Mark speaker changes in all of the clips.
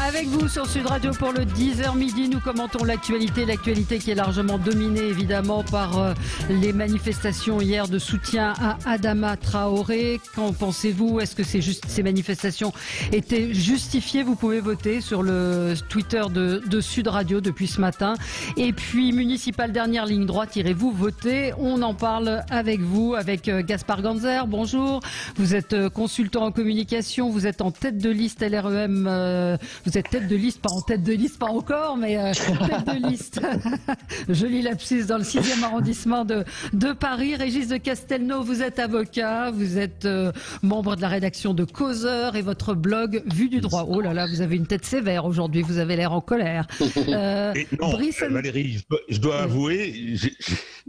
Speaker 1: Avec vous sur Sud Radio pour le 10h midi, nous commentons l'actualité qui est largement dominée évidemment par les manifestations hier de soutien à Adama Traoré. Qu'en pensez-vous? Est-ce que ces manifestations étaient justifiées? Vous pouvez voter sur le Twitter de Sud Radio depuis ce matin. Et puis municipal dernière ligne droite, irez-vous voter? On en parle avec vous, avec Gaspard Ganzer. Bonjour, vous êtes consultant en communication, vous êtes en tête de liste LREM, vous êtes tête de liste, pas en tête de liste, pas encore, mais tête de liste. Joli lapsus dans le 6e arrondissement de Paris. Régis de Castelnau, vous êtes avocat, vous êtes membre de la rédaction de Causeur et votre blog Vue du droit. Oh là là, vous avez une tête sévère aujourd'hui, vous avez l'air en colère.
Speaker 2: Non, Valérie, je dois avouer,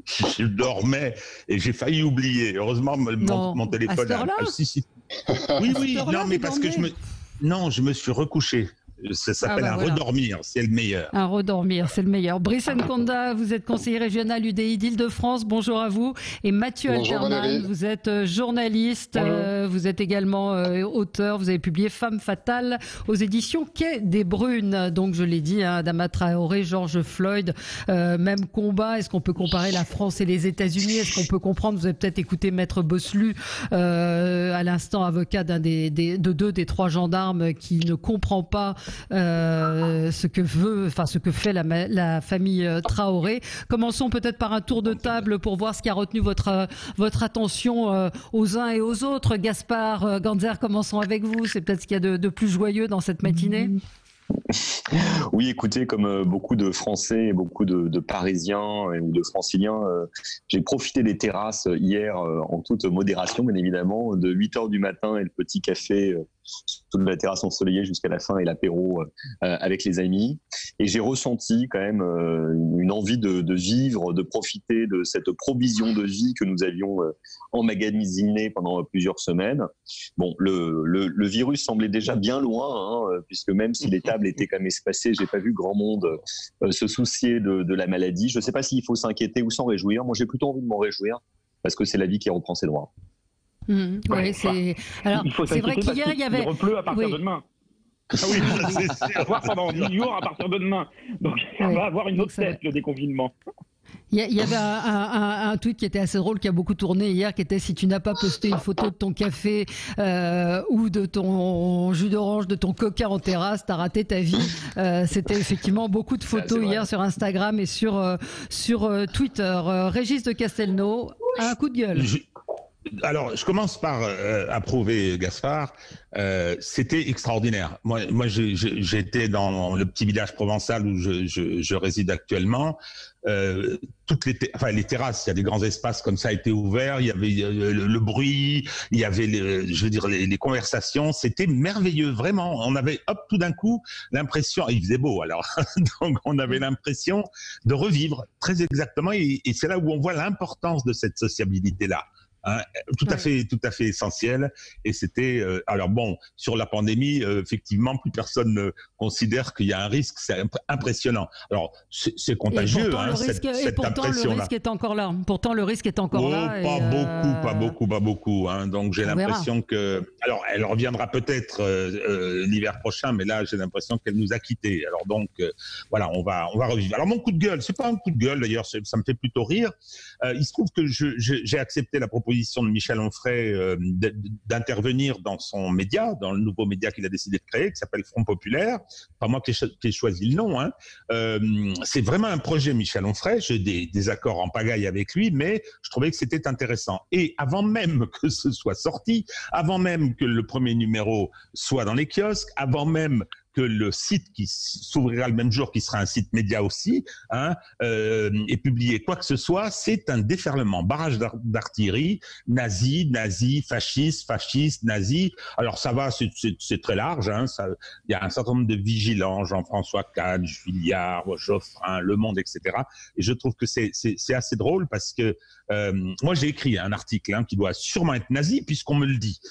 Speaker 2: je dormais et j'ai failli oublier. Heureusement, mon téléphone...
Speaker 1: À cette heure-là
Speaker 2: Oui, non, mais parce que je me suis recouché. Ça s'appelle redormir, c'est le meilleur.
Speaker 1: Un redormir, c'est le meilleur. Brice Nkonda, vous êtes conseiller régional UDI d'Île-de-France, bonjour à vous. Et Mathieu Alterman, vous êtes journaliste, vous êtes également auteur, vous avez publié Femme fatale aux éditions Quai des Brunes. Donc je l'ai dit, Adama Traoré, George Floyd, même combat. Est-ce qu'on peut comparer la France et les États-Unis? Est-ce qu'on peut comprendre? Vous avez peut-être écouté Maître Bosselu, à l'instant avocat de deux des trois gendarmes qui ne comprend pas ce que fait la famille Traoré. Commençons peut-être par un tour de table pour voir ce qui a retenu votre attention aux uns et aux autres. Gaspard Ganzer, commençons avec vous. C'est peut-être ce qu'il y a de plus joyeux dans cette matinée.
Speaker 3: Oui, écoutez, comme beaucoup de Français et beaucoup de Parisiens ou de Franciliens, j'ai profité des terrasses hier en toute modération, bien évidemment, de 8h du matin et le petit café sous la terrasse ensoleillée jusqu'à la fin et l'apéro avec les amis. Et j'ai ressenti quand même une envie de vivre, de profiter de cette provision de vie que nous avions emmagasinée pendant plusieurs semaines. Bon, le virus semblait déjà bien loin, puisque même si les tables étaient quand même espacées, j'ai pas vu grand monde se soucier de la maladie. Je sais pas s'il faut s'inquiéter ou s'en réjouir. Moi, j'ai plutôt envie de m'en réjouir parce que c'est la vie qui reprend ses droits.
Speaker 1: Oui, c'est. Alors, c'est vrai qu'hier il y avait.
Speaker 4: Il pleut à partir de demain.
Speaker 2: Ah oui,
Speaker 4: c'est voir pendant 10 jours à partir de demain. Donc, on va avoir une autre tête, le déconfinement.
Speaker 1: Il y avait un tweet qui était assez drôle, qui a beaucoup tourné hier, qui était: si tu n'as pas posté une photo de ton café ou de ton jus d'orange, de ton coca en terrasse, t'as raté ta vie. C'était effectivement beaucoup de photos hier sur Instagram et sur Twitter. Régis de Castelnau, un coup de gueule.
Speaker 2: Alors, je commence par approuver Gaspard. C'était extraordinaire. Moi, j'étais dans le petit village provençal où je réside actuellement. Les terrasses, il y a des grands espaces comme ça étaient ouverts. Il y avait le bruit, il y avait les conversations. C'était merveilleux, vraiment. On avait tout d'un coup l'impression. Il faisait beau, alors donc on avait l'impression de revivre très exactement. Et c'est là où on voit l'importance de cette sociabilité-là. Tout à fait essentiel. Et c'était alors bon, sur la pandémie, effectivement, plus personne ne considère qu'il y a un risque. C'est impressionnant. Alors c'est contagieux, cette impression-là.
Speaker 1: Le risque est encore là. Pourtant, le risque est encore là.
Speaker 2: Pas beaucoup. Donc j'ai l'impression que, alors elle reviendra peut-être l'hiver prochain, mais là j'ai l'impression qu'elle nous a quittés. Alors donc voilà, on va revivre. Alors mon coup de gueule, c'est pas un coup de gueule d'ailleurs, ça me fait plutôt rire. Il se trouve que j'ai accepté la proposition de Michel Onfray d'intervenir dans son média, dans le nouveau média qu'il a décidé de créer, qui s'appelle Front Populaire. Pas moi qui ai choisi le nom. C'est vraiment un projet Michel Onfray. J'ai des accords en pagaille avec lui, mais je trouvais que c'était intéressant. Et avant même que ce soit sorti, avant même que le premier numéro soit dans les kiosques, avant même que le site qui s'ouvrira le même jour, qui sera un site média aussi, ait publié quoi que ce soit, c'est un déferlement, barrage d'artillerie, nazi, fasciste, nazi. Alors ça va, c'est très large. Il y a un certain nombre de vigilants, Jean-François Kahn, Julliard, Geoffrin, Le Monde, etc. Et je trouve que c'est assez drôle parce que moi j'ai écrit un article qui doit sûrement être nazi puisqu'on me le dit.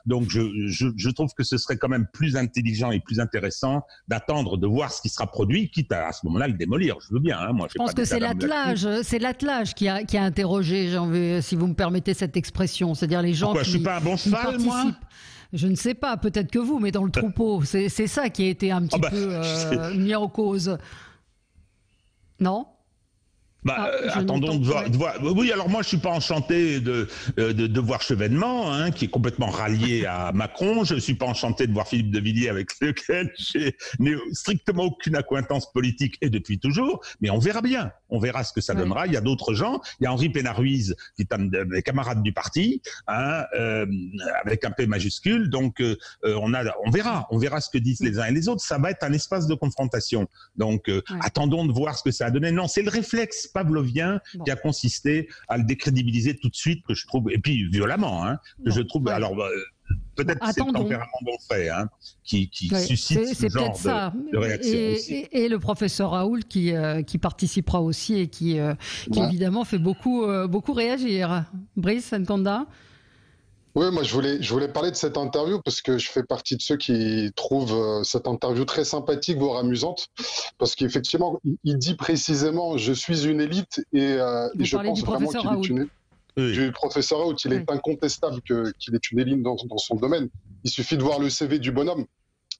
Speaker 2: Donc je trouve que ce serait quand même plus intelligent et plus intéressant d'attendre de voir ce qui sera produit, quitte à ce moment-là le démolir. Je veux bien. Moi,
Speaker 1: je pense que c'est l'attelage qui a interrogé, si vous me permettez cette expression, c'est-à-dire les gens
Speaker 2: Pourquoi, je suis pas un bon cheval, moi
Speaker 1: Je ne sais pas, peut-être que vous, mais dans le troupeau, c'est ça qui a été un petit peu mis en cause. Non ?
Speaker 2: Attendons de voir. Oui, alors moi je suis pas enchanté de voir Chevènement, hein, qui est complètement rallié à Macron. Je suis pas enchanté de voir Philippe de Villiers, avec lequel j'ai strictement aucune accointance politique et depuis toujours. Mais on verra bien. On verra ce que ça donnera. Il y a d'autres gens. Il y a Henri Pénard-Ruiz, qui est un des camarades du parti, hein, avec un P majuscule. Donc on verra. On verra ce que disent les uns et les autres. Ça va être un espace de confrontation. Donc attendons de voir ce que ça a donné. Non, c'est le réflexe pavlovien qui a consisté à le décrédibiliser tout de suite, que je trouve, et puis violemment, hein, que je trouve. Alors peut-être que c'est le tempérament d'Onfray, hein, qui suscite ce genre de réaction.
Speaker 1: Et le professeur Raoult qui participera aussi et qui évidemment fait beaucoup réagir. Brice Nkonda.
Speaker 5: Oui, moi je voulais parler de cette interview parce que je fais partie de ceux qui trouvent cette interview très sympathique, voire amusante, parce qu'effectivement, il dit précisément « je suis une élite » et je pense vraiment qu'il est une élite. Du professeur Raoult, il est incontestable qu'il est une élite dans son domaine. Il suffit de voir le CV du bonhomme.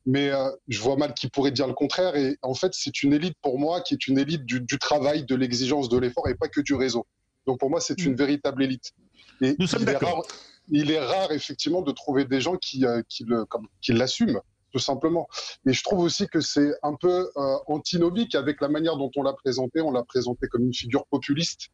Speaker 5: Mais je vois mal qui pourrait dire le contraire. Et en fait, c'est une élite pour moi qui est une élite du travail, de l'exigence, de l'effort et pas que du réseau. Donc pour moi, c'est une véritable élite. Et
Speaker 2: nous sommes d'accord.
Speaker 5: Il est rare, effectivement, de trouver des gens qui l'assument, tout simplement. Et je trouve aussi que c'est un peu antinomique avec la manière dont on l'a présenté. On l'a présenté comme une figure populiste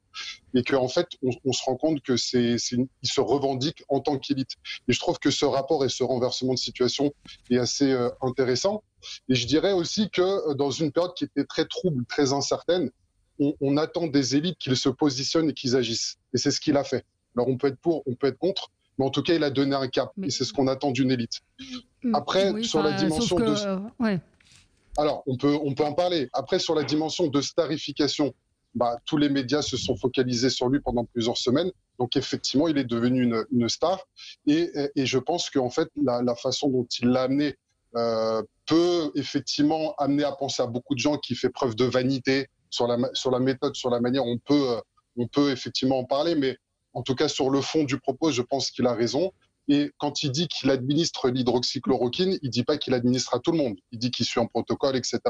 Speaker 5: et qu'en fait, on se rend compte que il se revendique en tant qu'élite. Et je trouve que ce rapport et ce renversement de situation est assez intéressant. Et je dirais aussi que dans une période qui était très trouble, très incertaine, on attend des élites qu'ils se positionnent et qu'ils agissent. Et c'est ce qu'il a fait. Alors on peut être pour, on peut être contre, mais en tout cas, il a donné un cap. Et c'est ce qu'on attend d'une élite. Après, sur la dimension Alors, on peut en parler. Après, sur la dimension de starification, tous les médias se sont focalisés sur lui pendant plusieurs semaines. Donc, effectivement, il est devenu une star. Et je pense qu'en fait, la façon dont il l'a amené peut effectivement amener à penser à beaucoup de gens qui fait preuve de vanité sur la méthode, sur la manière. On peut effectivement en parler, mais en tout cas, sur le fond du propos, je pense qu'il a raison. Et quand il dit qu'il administre l'hydroxychloroquine, il ne dit pas qu'il administre à tout le monde. Il dit qu'il suit un protocole, etc.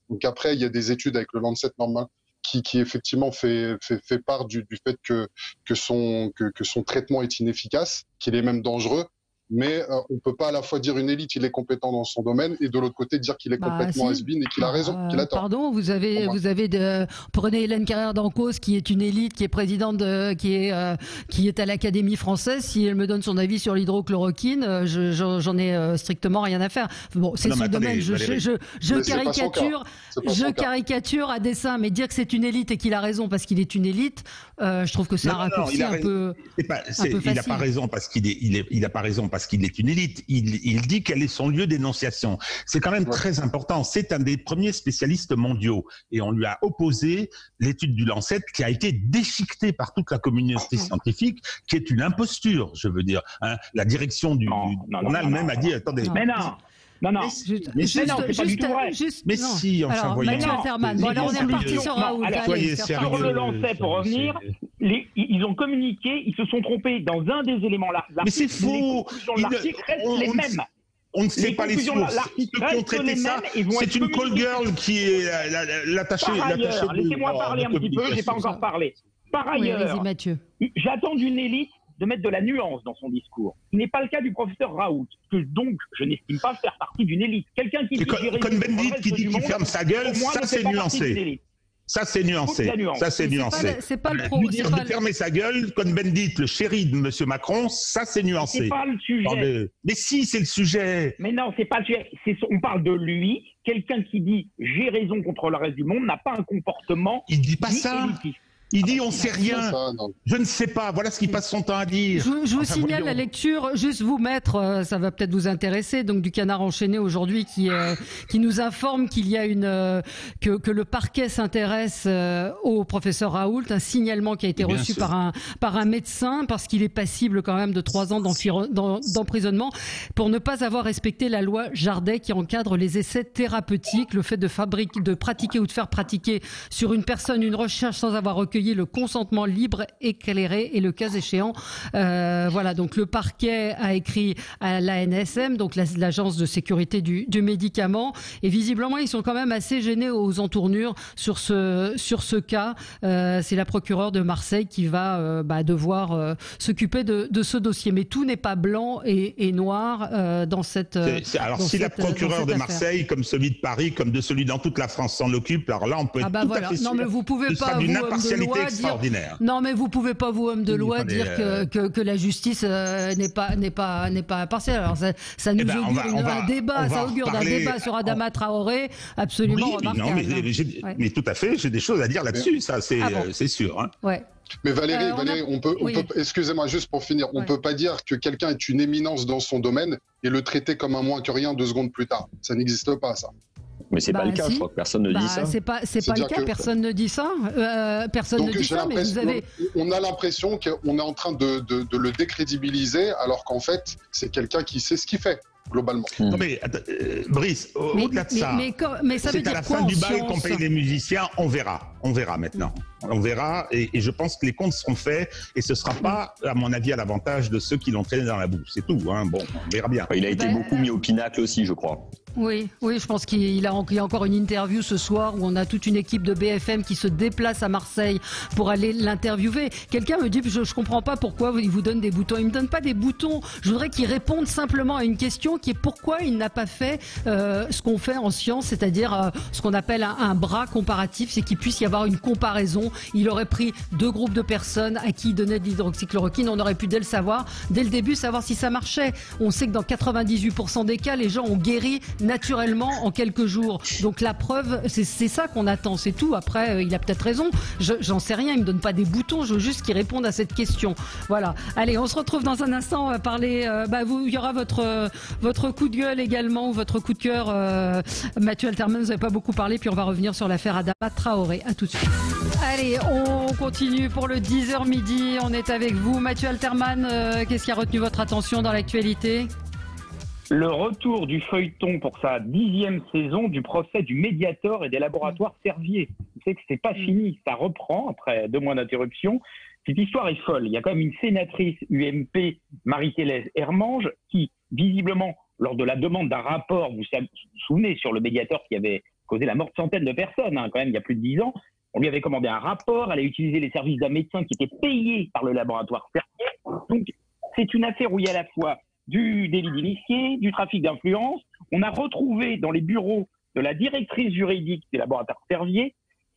Speaker 5: Donc après, il y a des études avec le Lancet normal qui effectivement fait part du fait que son traitement est inefficace, qu'il est même dangereux. Mais on ne peut pas à la fois dire une élite, il est compétent dans son domaine, et de l'autre côté dire qu'il est complètement has-been et qu'il a raison, qu'il a tort.
Speaker 1: Pardon, prenez Hélène Carrère d'Encausse, qui est une élite, qui est présidente, qui est à l'Académie française. Si elle me donne son avis sur l'hydrochloroquine, j'en ai strictement rien à faire. Bon, c'est son domaine. Je caricature à dessein, mais dire que c'est une élite et qu'il a raison parce qu'il est une élite, je trouve que c'est un raccourci un peu facile.
Speaker 2: Il n'a pas raison parce qu'il a pas raison parce qu'il est une élite. Il dit quel est son lieu d'énonciation. C'est quand même très important. C'est un des premiers spécialistes mondiaux. Et on lui a opposé l'étude du Lancet qui a été déchiquetée par toute la communauté scientifique, qui est une imposture, je veux dire. Hein, la direction du journal même a dit, attendez...
Speaker 4: Mais non. Non, c'est pas du tout vrai.
Speaker 2: Si, enfin, voyons.
Speaker 1: Mathieu Alterman. Bon, alors on est reparti sur Raoult.
Speaker 2: Soyez sérieux.
Speaker 4: Sur le Lancet, pour revenir, ils ont communiqué, ils se sont trompés dans un des éléments.
Speaker 2: Mais c'est faux.
Speaker 4: Les conclusions de l'article restent les mêmes.
Speaker 2: On ne sait pas les sources. Ceux qui ont traité ça, c'est une call girl qui est l'attachée.
Speaker 4: Laissez-moi parler un petit peu, je n'ai pas encore parlé. Par ailleurs, j'attends d'une élite de mettre de la nuance dans son discours. Ce n'est pas le cas du professeur Raoult, que donc je n'estime pas faire partie d'une élite. Quelqu'un qui dit
Speaker 2: Cohn-Bendit qui dit qu'il ferme sa gueule, ça c'est nuancé. Ça c'est nuancé. Ça c'est nuancé.
Speaker 1: C'est pas le pro.
Speaker 2: Lui dire de fermer sa gueule, Cohn-Bendit, le chéri de M. Macron, ça c'est nuancé.
Speaker 4: C'est pas le sujet.
Speaker 2: Mais si, c'est le sujet.
Speaker 4: Mais non, c'est pas le sujet. On parle de lui. Quelqu'un qui dit j'ai raison contre le reste du monde n'a pas un comportement.
Speaker 2: Il dit pas ça. Élitiste. Il dit on sait rien, je ne sais pas, voilà ce qu'il passe son temps à dire.
Speaker 1: Je vous signale la lecture, juste vous mettre, ça va peut-être vous intéresser, donc du Canard enchaîné aujourd'hui qui nous informe qu'il y a que le parquet s'intéresse au professeur Raoult, un signalement qui a été reçu par un médecin parce qu'il est passible quand même de 3 ans d'emprisonnement pour ne pas avoir respecté la loi Jardet qui encadre les essais thérapeutiques, le fait de pratiquer ou de faire pratiquer sur une personne une recherche sans avoir recueilli recueilli le consentement libre, éclairé et le cas échéant. Voilà, donc le parquet a écrit à l'ANSM, donc l'agence de sécurité du médicament, et visiblement ils sont quand même assez gênés aux entournures sur ce cas. C'est la procureure de Marseille qui va devoir s'occuper de ce dossier. Mais tout n'est pas blanc et noir dans cette.
Speaker 2: Alors si la procureure de Marseille, comme celui de Paris, comme de celui dans toute la France s'en occupe, alors là on peut être tout à fait sûr.
Speaker 1: Non mais vous pouvez pas, vous, homme de loi, dire. Non mais vous pouvez pas, vous, homme de loi, dire que la justice n'est pas impartiale. Alors ça nous augure un débat, ça augure d'un débat sur Adama Traoré absolument remarquable.
Speaker 2: Non, mais tout à fait, j'ai des choses à dire là-dessus, ça c'est sûr. Hein.
Speaker 1: Ouais.
Speaker 5: Mais Valérie, on peut excusez-moi juste pour finir, on peut pas dire que quelqu'un est une éminence dans son domaine et le traiter comme un moins que rien 2 secondes plus tard. Ça n'existe pas, ça.
Speaker 3: Mais c'est pas le cas, je crois que personne ne dit ça.
Speaker 1: C'est pas le cas, personne ne dit ça. Personne ne dit ça, mais vous avez...
Speaker 5: On a l'impression qu'on est en train de le décrédibiliser, alors qu'en fait, c'est quelqu'un qui sait ce qu'il fait. Globalement.
Speaker 2: Non mais Brice, au-delà de ça,
Speaker 1: mais ça veut dire
Speaker 2: c'est à la fin du bal qu'on paye les musiciens, on verra maintenant. On verra et je pense que les comptes seront faits et ce ne sera pas, à mon avis, à l'avantage de ceux qui l'ont traîné dans la boue. C'est tout, hein. Bon, on verra bien.
Speaker 3: Il a été beaucoup mis au pinacle aussi, je crois.
Speaker 1: Oui, je pense qu'il y a encore une interview ce soir où on a toute une équipe de BFM qui se déplace à Marseille pour aller l'interviewer. Quelqu'un me dit, je comprends pas pourquoi il vous donne des boutons. Il me donne pas des boutons. Je voudrais qu'il réponde simplement à une question qui est pourquoi il n'a pas fait ce qu'on fait en science, c'est-à-dire ce qu'on appelle un bras comparatif, c'est qu'il puisse y avoir une comparaison. Il aurait pris 2 groupes de personnes à qui il donnait de l'hydroxychloroquine. On aurait pu dès le début savoir si ça marchait. On sait que dans 98% des cas, les gens ont guéri naturellement en quelques jours. Donc la preuve, c'est ça qu'on attend, c'est tout. Après, il a peut-être raison. J'en sais rien, il me donne pas des boutons, je veux juste qu'il réponde à cette question. Voilà. Allez, on se retrouve dans un instant. On va parler. Il y aura votre coup de gueule également ou votre coup de cœur. Mathieu Alterman, vous n'avez pas beaucoup parlé, puis on va revenir sur l'affaire Adama Traoré. À tout de suite. Allez, on continue pour le 10h midi. On est avec vous, Mathieu Alterman. Qu'est-ce qui a retenu votre attention dans l'actualité ?
Speaker 4: Le retour du feuilleton pour sa 10e saison du procès du Mediator et des laboratoires Servier. Vous savez que c'est pas fini, ça reprend après 2 mois d'interruption. Cette histoire est folle. Il y a quand même une sénatrice UMP, Marie-Thérèse Hermange, qui, visiblement, lors de la demande d'un rapport, vous vous souvenez, sur le Mediator qui avait causé la mort de centaines de personnes, quand même, il y a plus de 10 ans, on lui avait commandé un rapport, elle a utilisé les services d'un médecin qui était payé par le laboratoire Servier. Donc, c'est une affaire où il y a à la fois du délit d'initié, du trafic d'influence. On a retrouvé dans les bureaux de la directrice juridique des laboratoires Servier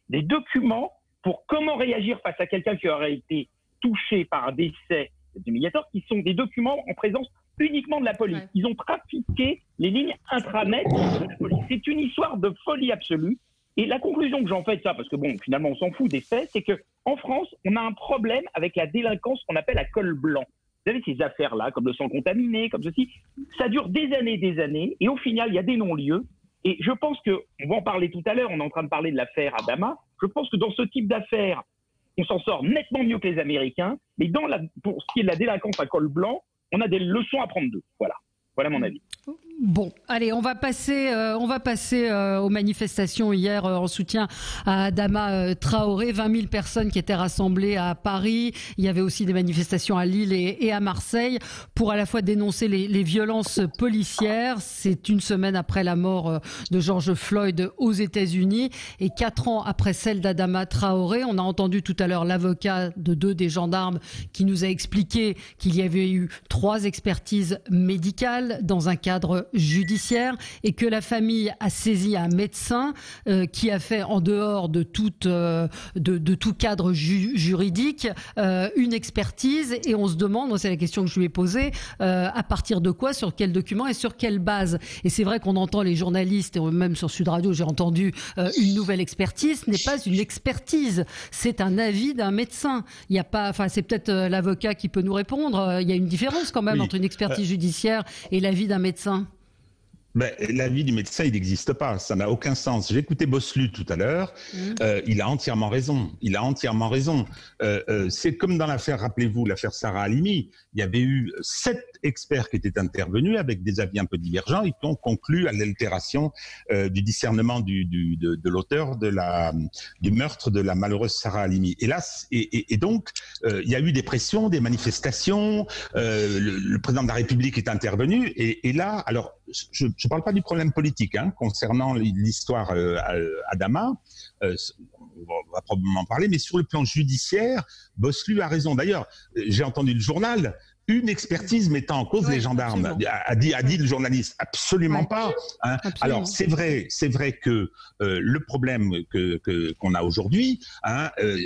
Speaker 4: des documents pour comment réagir face à quelqu'un qui aurait été touché par un décès du Mediator, qui sont des documents en présence uniquement de la police. Ouais. Ils ont trafiqué les lignes intranet de la police. C'est une histoire de folie absolue. Et la conclusion que j'en fais de ça, parce que bon, finalement on s'en fout des faits, c'est qu'en France, on a un problème avec la délinquance qu'on appelle à col blanc. Vous savez, ces affaires-là, comme le sang contaminé, comme ceci, ça dure des années, et au final, il y a des non-lieux. Et je pense on va en parler tout à l'heure, on est en train de parler de l'affaire Adama, je pense que dans ce type d'affaires, on s'en sort nettement mieux que les Américains, mais pour ce qui est de la délinquance à col blanc, on a des leçons à prendre d'eux. Voilà mon avis.
Speaker 1: Bon, allez, on va passer aux manifestations hier en soutien à Adama Traoré. 20 000 personnes qui étaient rassemblées à Paris. Il y avait aussi des manifestations à Lille et à Marseille pour à la fois dénoncer les violences policières. C'est une semaine après la mort de George Floyd aux États-Unis et 4 ans après celle d'Adama Traoré. On a entendu tout à l'heure l'avocat de 2 des gendarmes qui nous a expliqué qu'il y avait eu 3 expertises médicales dans un cadre judiciaire et que la famille a saisi un médecin qui a fait en dehors de tout cadre juridique une expertise et on se demande, c'est la question que je lui ai posée, à partir de quoi, sur quel document et sur quelle base. Et c'est vrai qu'on entend les journalistes, et même sur Sud Radio j'ai entendu une nouvelle expertise, ce n'est pas une expertise, c'est un avis d'un médecin. Il y a pas, c'est peut-être l'avocat qui peut nous répondre, il y a une différence quand même entre une expertise judiciaire et l'avis d'un médecin.
Speaker 2: Ben, l'avis du médecin, il n'existe pas. Ça n'a aucun sens. J'ai écouté Bosselu tout à l'heure. Il a entièrement raison. C'est comme dans l'affaire, rappelez-vous, l'affaire Sarah Halimi. Il y avait eu 7 experts qui étaient intervenus avec des avis un peu divergents et qui ont conclu à l'altération du discernement de l'auteur du meurtre de la malheureuse Sarah Halimi. Et donc, il y a eu des pressions, des manifestations, le président de la République est intervenu, et là, alors, je ne parle pas du problème politique, concernant l'histoire Adama, on va probablement en parler, mais sur le plan judiciaire, Bosselu a raison. D'ailleurs, j'ai entendu le journal, une expertise mettant en cause les gendarmes, a dit le journaliste. Absolument pas. Absolument. Alors c'est vrai que le problème qu'on a aujourd'hui,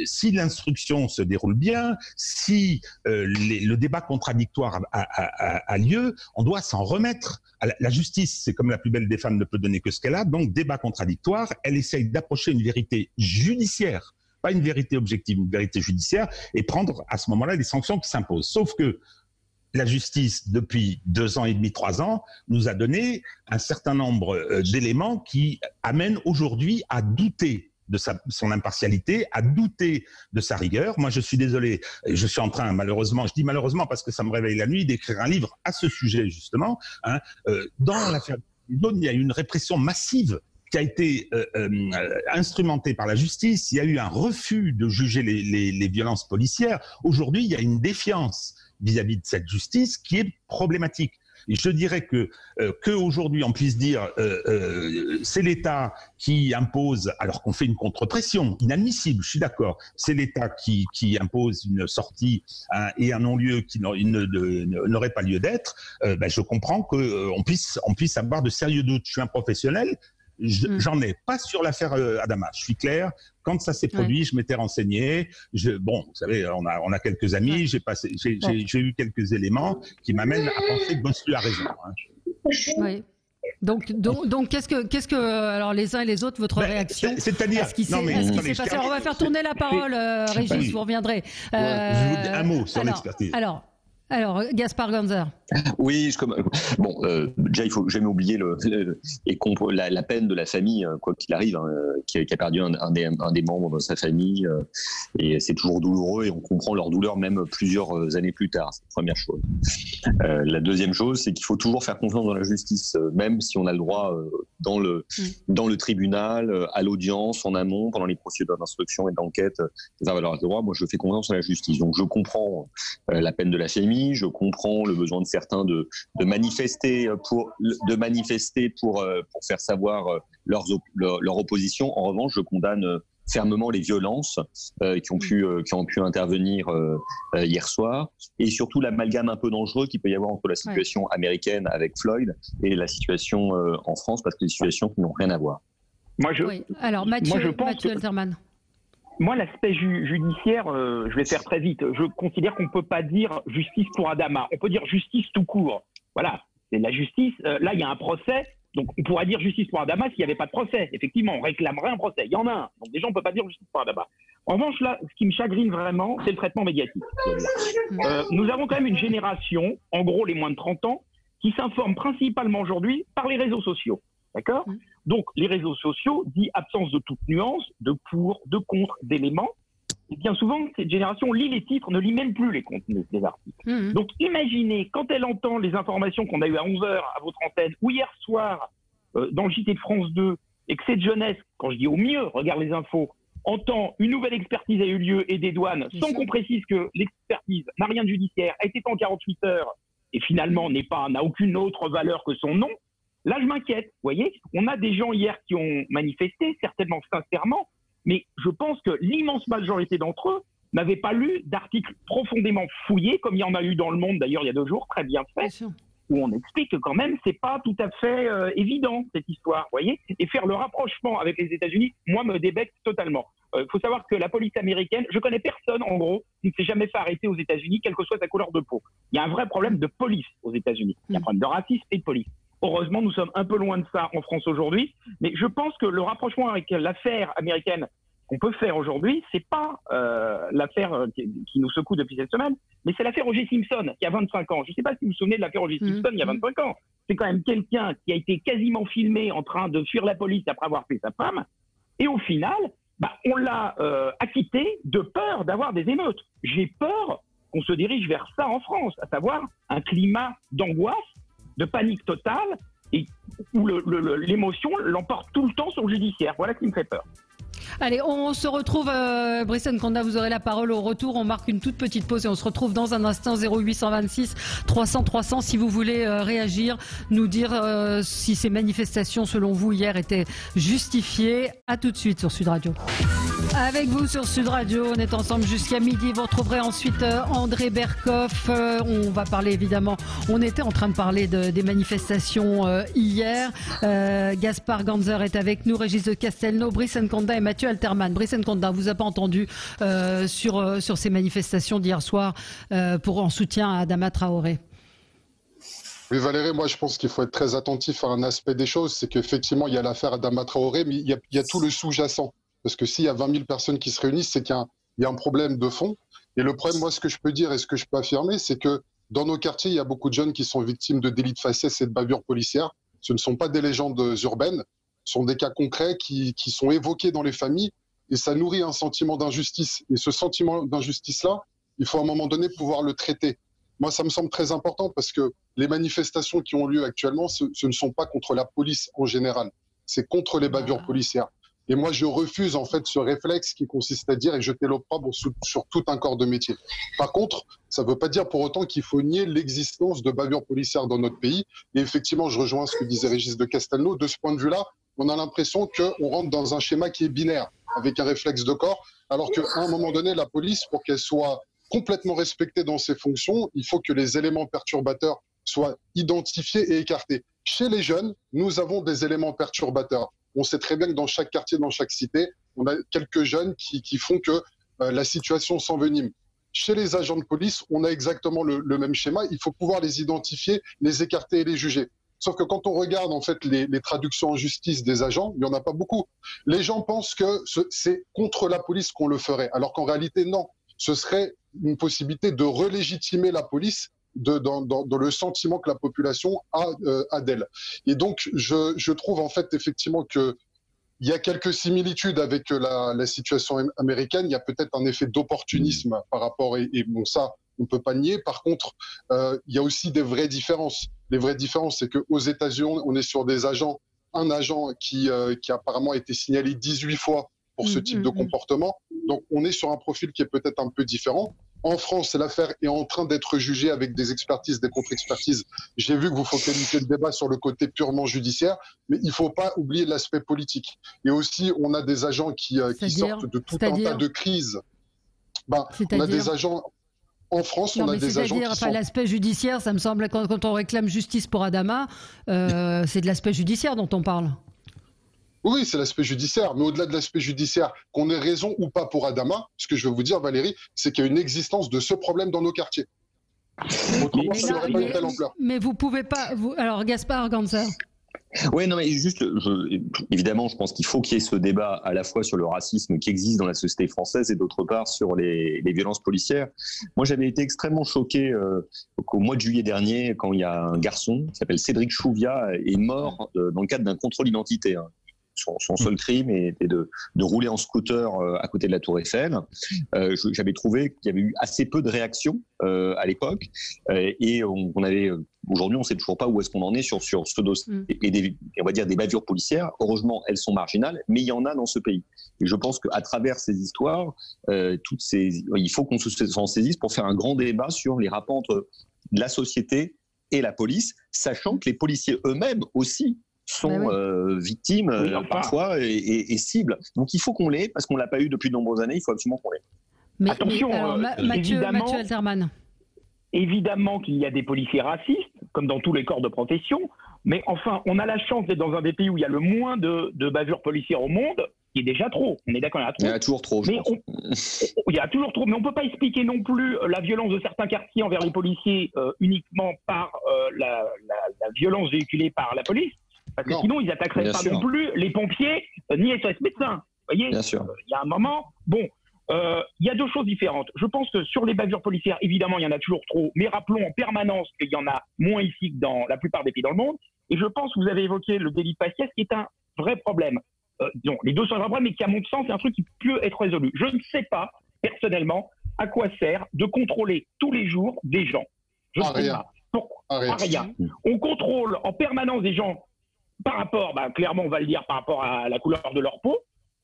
Speaker 2: si l'instruction se déroule bien, si le débat contradictoire a lieu, on doit s'en remettre. La justice, c'est comme la plus belle des femmes, ne peut donner que ce qu'elle a. Donc débat contradictoire, elle essaye d'approcher une vérité judiciaire, pas une vérité objective, une vérité judiciaire, et prendre à ce moment-là les sanctions qui s'imposent. Sauf que la justice, depuis 2 ans et demi, 3 ans, nous a donné un certain nombre d'éléments qui amènent aujourd'hui à douter de son impartialité, à douter de sa rigueur. Moi, je suis désolé, je suis en train, malheureusement, je dis malheureusement parce que ça me réveille la nuit, d'écrire un livre à ce sujet, justement. Dans l'affaire Dune, il y a eu une répression massive qui a été instrumentée par la justice. Il y a eu un refus de juger les violences policières. Aujourd'hui, il y a une défiance vis-à-vis de cette justice qui est problématique. Et je dirais qu'aujourd'hui on puisse dire c'est l'État qui impose, alors qu'on fait une contre-pression inadmissible, je suis d'accord, c'est l'État qui impose une sortie et un non-lieu qui n'aurait pas lieu d'être, je comprends qu'on puisse avoir de sérieux doutes. Je suis un professionnel, j'en ai pas sur l'affaire Adama, je suis clair. Quand ça s'est produit, je m'étais renseigné. Vous savez, on a quelques amis. J'ai eu quelques éléments qui m'amènent à penser que Bosselu a raison.
Speaker 1: Oui. Donc, qu'est-ce que, alors les uns et les autres, votre réaction
Speaker 2: c'est-à-dire,
Speaker 1: à ce qui s'est passé. On va faire tourner la parole, Régis, vous reviendrai.
Speaker 2: Je vous dis un mot sur l'expertise.
Speaker 1: Alors, Gaspard Ganzer.
Speaker 3: Oui, déjà il faut jamais oublier la peine de la famille, quoi qu'il arrive, qui a perdu un des membres de sa famille, et c'est toujours douloureux et on comprend leur douleur même plusieurs années plus tard. C'est la première chose. La deuxième chose, c'est qu'il faut toujours faire confiance dans la justice, même si on a le droit dans le tribunal, à l'audience, en amont, pendant les procédures d'instruction et d'enquête, des valeurs de droit. Moi, je fais confiance à la justice. Donc, je comprends la peine de la famille. Je comprends le besoin de certains de manifester pour faire savoir leur opposition. En revanche, je condamne fermement les violences qui ont pu intervenir hier soir, et surtout l'amalgame un peu dangereux qu'il peut y avoir entre la situation américaine avec Floyd et la situation en France, parce que c'est des situations qui n'ont rien à voir.
Speaker 1: Alors Mathieu Alterman.
Speaker 4: Moi, l'aspect judiciaire, je vais faire très vite. Je considère qu'on ne peut pas dire justice pour Adama. On peut dire justice tout court. Voilà, c'est la justice. Là, il y a un procès. Donc, on pourrait dire justice pour Adama s'il n'y avait pas de procès. Effectivement, on réclamerait un procès. Il y en a un. Donc, déjà, on ne peut pas dire justice pour Adama. En revanche, là, ce qui me chagrine vraiment, c'est le traitement médiatique. Nous avons quand même une génération, en gros les moins de 30 ans, qui s'informe principalement aujourd'hui par les réseaux sociaux. D'accord ? Donc, les réseaux sociaux, dit absence de toute nuance, de pour, de contre, d'éléments. Et bien souvent, cette génération lit les titres, ne lit même plus les contenus des articles. Donc, imaginez, quand elle entend les informations qu'on a eues à 11h à votre antenne, ou hier soir, dans le JT de France 2, et que cette jeunesse, quand je dis au mieux, regarde les infos, entend une nouvelle expertise a eu lieu et des douanes, sans qu'on précise que l'expertise n'a rien de judiciaire, a été faite en 48 heures, et finalement n'a aucune autre valeur que son nom. Là, je m'inquiète, vous voyez. On a des gens hier qui ont manifesté, certainement sincèrement, mais je pense que l'immense majorité d'entre eux n'avaient pas lu d'articles profondément fouillés, comme il y en a eu dans Le Monde, d'ailleurs, il y a 2 jours, très bien fait, où on explique que quand même, c'est pas tout à fait évident, cette histoire, vous voyez. Et faire le rapprochement avec les États-Unis, moi, me débecte totalement. Il faut savoir que la police américaine, je connais personne, en gros, qui ne s'est jamais fait arrêter aux États-Unis, quelle que soit sa couleur de peau. Il y a un vrai problème de police aux États-Unis. Il y a un problème de racisme et de police. Heureusement, nous sommes un peu loin de ça en France aujourd'hui, mais je pense que le rapprochement avec l'affaire américaine qu'on peut faire aujourd'hui, c'est pas l'affaire qui nous secoue depuis cette semaine, mais c'est l'affaire O.J. Simpson, qui a 25 ans. Je ne sais pas si vous vous souvenez de l'affaire O.J. Simpson il y a 25 ans. C'est quand même quelqu'un qui a été quasiment filmé en train de fuir la police après avoir fait sa femme, et au final, on l'a acquitté de peur d'avoir des émeutes. J'ai peur qu'on se dirige vers ça en France, à savoir un climat d'angoisse, de panique totale, et où l'émotion l'emporte tout le temps sur le judiciaire. Voilà ce qui me fait peur.
Speaker 1: Allez, on se retrouve, Brice Nkonda, vous aurez la parole au retour. On marque une toute petite pause et on se retrouve dans un instant. 0826 300 300 si vous voulez réagir, nous dire si ces manifestations, selon vous, hier étaient justifiées. À tout de suite sur Sud Radio. Avec vous sur Sud Radio, on est ensemble jusqu'à midi. Vous retrouverez ensuite André Berkoff. On va parler évidemment, on était en train de parler des manifestations hier. Gaspard Ganzer est avec nous, Régis de Castelnau, Brice Nkonda et Mathieu Alterman. Brice Nkonda, vous a pas entendu sur ces manifestations d'hier soir en soutien à Adama Traoré.
Speaker 5: Oui, Valérie, moi je pense qu'il faut être très attentif à un aspect des choses, c'est qu'effectivement il y a l'affaire Adama Traoré, mais il y a tout le sous-jacent. Parce que s'il y a 20 000 personnes qui se réunissent, c'est qu'il y a un problème de fond. Et le problème, moi, ce que je peux dire et ce que je peux affirmer, c'est que dans nos quartiers, il y a beaucoup de jeunes qui sont victimes de délits de faciès et de bavures policières. Ce ne sont pas des légendes urbaines, ce sont des cas concrets qui sont évoqués dans les familles et ça nourrit un sentiment d'injustice. Et ce sentiment d'injustice-là, il faut à un moment donné pouvoir le traiter. Moi, ça me semble très important parce que les manifestations qui ont lieu actuellement, ce ne sont pas contre la police en général, c'est contre les bavures policières. Et moi, je refuse en fait ce réflexe qui consiste à dire et jeter l'opprobre sur tout un corps de métier. Par contre, ça ne veut pas dire pour autant qu'il faut nier l'existence de bavures policières dans notre pays. Et effectivement, je rejoins ce que disait Régis de Castelnau. De ce point de vue-là, on a l'impression qu'on rentre dans un schéma qui est binaire, avec un réflexe de corps, alors qu'à un moment donné, la police, pour qu'elle soit complètement respectée dans ses fonctions, il faut que les éléments perturbateurs soient identifiés et écartés. Chez les jeunes, nous avons des éléments perturbateurs. On sait très bien que dans chaque quartier, dans chaque cité, on a quelques jeunes qui font que la situation s'envenime. Chez les agents de police, on a exactement le même schéma. Il faut pouvoir les identifier, les écarter et les juger. Sauf que quand on regarde en fait les traductions en justice des agents, il n'y en a pas beaucoup. Les gens pensent que c'est contre la police qu'on le ferait, alors qu'en réalité, non. Ce serait une possibilité de relégitimer la police dans le sentiment que la population a d'elle. Et donc, je trouve en fait effectivement qu'il y a quelques similitudes avec la situation américaine. Il y a peut-être un effet d'opportunisme par rapport, et bon, ça, on ne peut pas nier. Par contre, il y a aussi des vraies différences. Les vraies différences, c'est qu'aux États-Unis, on est sur des agents, un agent qui apparemment a été signalé 18 fois pour ce type de comportement. Donc, on est sur un profil qui est peut-être un peu différent. En France, l'affaire est en train d'être jugée avec des expertises, des contre-expertises. J'ai vu que vous focalisez le débat sur le côté purement judiciaire, mais il ne faut pas oublier l'aspect politique. Et aussi, on a des agents qui sortent de tout un tas de crises. On a des agents... En France, on a des agents qui sont...
Speaker 1: L'aspect judiciaire, ça me semble, quand on réclame justice pour Adama, c'est de l'aspect judiciaire dont on parle.
Speaker 5: Oui, c'est l'aspect judiciaire. Mais au-delà de l'aspect judiciaire, qu'on ait raison ou pas pour Adama, ce que je veux vous dire, Valérie, c'est qu'il y a une existence de ce problème dans nos quartiers. Autrement, ça n'aurait pas une telle ampleur.
Speaker 1: Mais vous pouvez pas... Alors, Gaspard Ganzer.
Speaker 3: Oui, non, mais juste, évidemment, je pense qu'il faut qu'il y ait ce débat à la fois sur le racisme qui existe dans la société française et d'autre part sur les violences policières. Moi, j'avais été extrêmement choqué qu'au mois de juillet dernier, quand il y a un garçon qui s'appelle Cédric Chouviat est mort dans le cadre d'un contrôle d'identité. Son seul crime était de rouler en scooter à côté de la Tour Eiffel. J'avais trouvé qu'il y avait eu assez peu de réactions à l'époque et on avait... Aujourd'hui, on ne sait toujours pas où est-ce qu'on en est sur ce dossier et on va dire des bavures policières. Heureusement, elles sont marginales, mais il y en a dans ce pays. Et je pense qu'à travers ces histoires, il faut qu'on s'en saisisse pour faire un grand débat sur les rapports entre la société et la police, sachant que les policiers eux-mêmes aussi sont victimes parfois et cibles. Donc il faut qu'on l'ait, parce qu'on ne l'a pas eu depuis de nombreuses années, il faut absolument qu'on l'ait.
Speaker 1: Mais attention, Mathieu Alterman.
Speaker 4: Évidemment qu'il y a des policiers racistes, comme dans tous les corps de profession, mais enfin, on a la chance d'être dans un des pays où il y a le moins de bavures policières au monde, qui est déjà trop. On est d'accord, il y a toujours trop. Il y a toujours trop, mais on ne peut pas expliquer non plus la violence de certains quartiers envers les policiers uniquement par la violence véhiculée par la police, parce que sinon ils n'attaqueraient pas non plus les pompiers ni les SOS médecins. Vous voyez, il y a un moment, il y a deux choses différentes. Je pense que sur les bavures policières, évidemment, il y en a toujours trop, mais rappelons en permanence qu'il y en a moins ici que dans la plupart des pays dans le monde. Et je pense que vous avez évoqué le délit de faciès, qui est un vrai problème. Les deux sont un vrai problème, mais qui, à mon sens, c'est un truc qui peut être résolu. Je ne sais pas, personnellement, à quoi sert de contrôler tous les jours des gens? Je ne sais pas. Pourquoi? Rien. On contrôle en permanence des gens par rapport, clairement on va le dire, par rapport à la couleur de leur peau,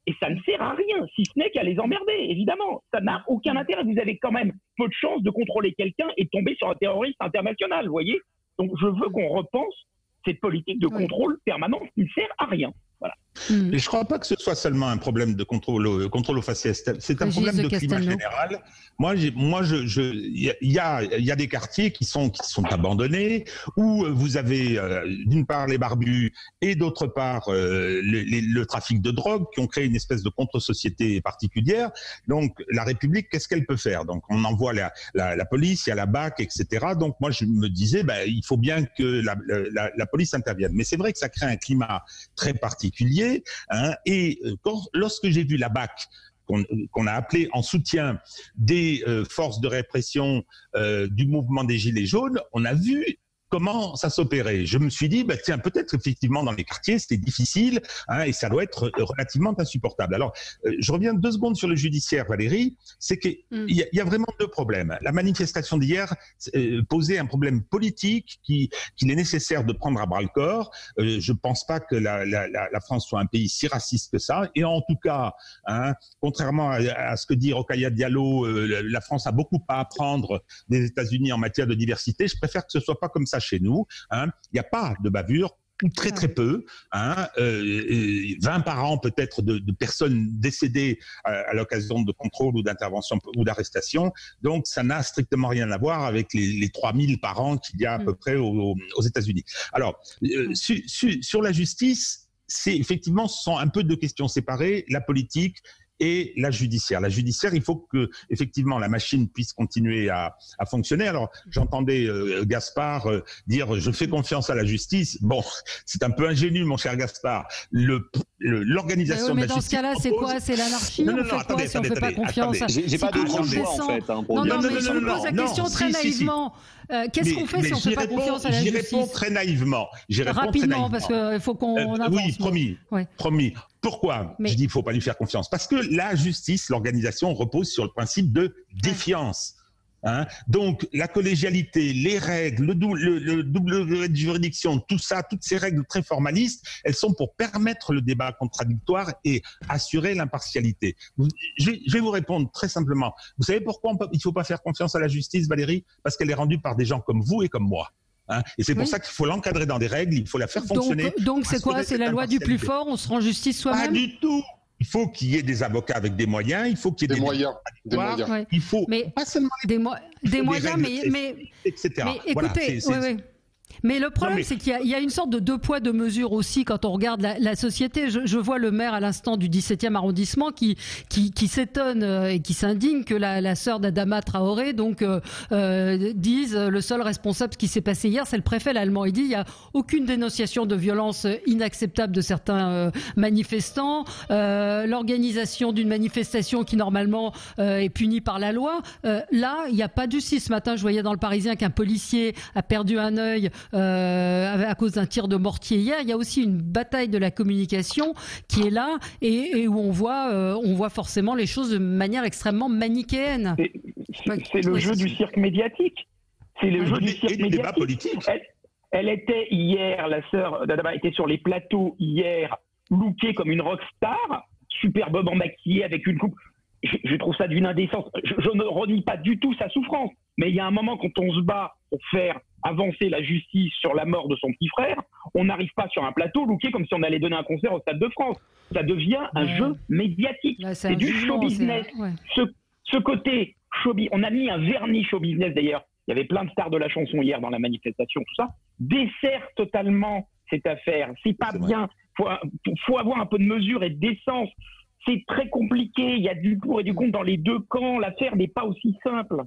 Speaker 4: et ça ne sert à rien, si ce n'est qu'à les emmerder, évidemment. Ça n'a aucun intérêt. Vous avez quand même peu de chances de contrôler quelqu'un et de tomber sur un terroriste international, vous voyez. Donc je veux qu'on repense cette politique de contrôle permanent qui ne sert à rien. Voilà.
Speaker 2: Et je ne crois pas que ce soit seulement un problème de contrôle au faciès, c'est un problème de climat général. Il y a des quartiers qui sont abandonnés, où vous avez d'une part les barbus et d'autre part le trafic de drogue, qui ont créé une espèce de contre-société particulière. Donc la République, qu'est-ce qu'elle peut faire? Donc on envoie la police, il y a la BAC, etc. Donc moi je me disais, il faut bien que la police intervienne. Mais c'est vrai que ça crée un climat très particulier. Et lorsque j'ai vu la BAC qu'on a appelée en soutien des forces de répression du mouvement des Gilets jaunes, on a vu comment ça s'opérait. Je me suis dit, tiens, peut-être effectivement dans les quartiers, c'était difficile et ça doit être relativement insupportable. Alors, je reviens 2 secondes sur le judiciaire, Valérie. C'est qu'il y a vraiment 2 problèmes. La manifestation d'hier posait un problème politique qu'il est nécessaire de prendre à bras-le-corps. Je ne pense pas que la France soit un pays si raciste que ça. Et en tout cas, contrairement à ce que dit Rokhaya Diallo, la France a beaucoup à apprendre des États-Unis en matière de diversité. Je préfère que ce ne soit pas comme ça chez nous. Il n'y a pas de bavure, ou très très peu, 20 par an peut-être de personnes décédées à l'occasion de contrôle ou d'intervention ou d'arrestation. Donc ça n'a strictement rien à voir avec les 3000 par an qu'il y a à peu près aux États-Unis. Alors, sur la justice, c'est effectivement, ce sont un peu 2 questions séparées, la politique et la judiciaire. La judiciaire, il faut que effectivement la machine puisse continuer à fonctionner. Alors j'entendais Gaspard dire je fais confiance à la justice. Bon, c'est un peu ingénu, mon cher Gaspard. L'organisation de la justice. Mais
Speaker 1: dans ce cas-là, c'est quoi? C'est l'anarchie? On fait quoi si on ne fait pas confiance?
Speaker 3: J'ai pas d'autre choix en fait.
Speaker 1: Non, mais je pose la question très naïvement. Qu'est-ce qu'on fait si on ne fait pas confiance à la justice?
Speaker 2: J'y réponds très naïvement.
Speaker 1: Rapidement, parce qu'il faut qu'on avance.
Speaker 2: Oui, promis. Pourquoi je dis qu'il ne faut pas lui faire confiance? Parce que la justice, l'organisation repose sur le principe de défiance. Donc la collégialité, les règles, le double de juridiction, tout ça, toutes ces règles très formalistes, elles sont pour permettre le débat contradictoire et assurer l'impartialité. Je vais vous répondre très simplement. Vous savez pourquoi il ne faut pas faire confiance à la justice, Valérie? Parce qu'elle est rendue par des gens comme vous et comme moi. Et c'est pour ça qu'il faut l'encadrer dans des règles, il faut la faire fonctionner.
Speaker 1: Donc c'est quoi? C'est la loi du plus fort? On se rend justice soi-même?
Speaker 2: Pas du tout. Il faut qu'il y ait des avocats avec des moyens, il faut qu'il y ait
Speaker 5: des moyens.
Speaker 1: Ouais.
Speaker 2: Il faut pas seulement
Speaker 1: des moyens, mais
Speaker 2: etc.
Speaker 1: Mais écoutez, Mais le problème, c'est qu'il y a une sorte de 2 poids 2 mesures aussi quand on regarde la société. Je vois le maire à l'instant du 17e arrondissement qui s'étonne et qui s'indigne que la sœur d'Adama Traoré dise le seul responsable de ce qui s'est passé hier, c'est le préfet l'allemand. Il dit il n'y a aucune dénonciation de violence inacceptable de certains manifestants, l'organisation d'une manifestation qui normalement est punie par la loi. Là, il n'y a pas de justice. Ce matin, je voyais dans le Parisien qu'un policier a perdu un œil à cause d'un tir de mortier hier. Il y a aussi une bataille de la communication qui est là et où on voit forcément les choses de manière extrêmement manichéenne.
Speaker 4: C'est le jeu du cirque médiatique. C'est le jeu du cirque médiatique.
Speaker 2: Débat politique.
Speaker 4: Elle était hier, la sœur d'Adama était sur les plateaux hier, lookée comme une rockstar, superbement maquillée avec une coupe. Je trouve ça d'une indécence. Je ne renie pas du tout sa souffrance. Mais il y a un moment, quand on se bat pour faire avancer la justice sur la mort de son petit frère, on n'arrive pas sur un plateau looké comme si on allait donner un concert au Stade de France. Ça devient un jeu médiatique. Là, c'est du show business. Ce côté show business, on a mis un vernis show business d'ailleurs. Il y avait plein de stars de la chanson hier dans la manifestation, tout ça. Dessert totalement cette affaire. C'est pas bien. Faut avoir un peu de mesure et de décence. C'est très compliqué, il y a du pour et du contre dans les 2 camps, l'affaire n'est pas aussi simple.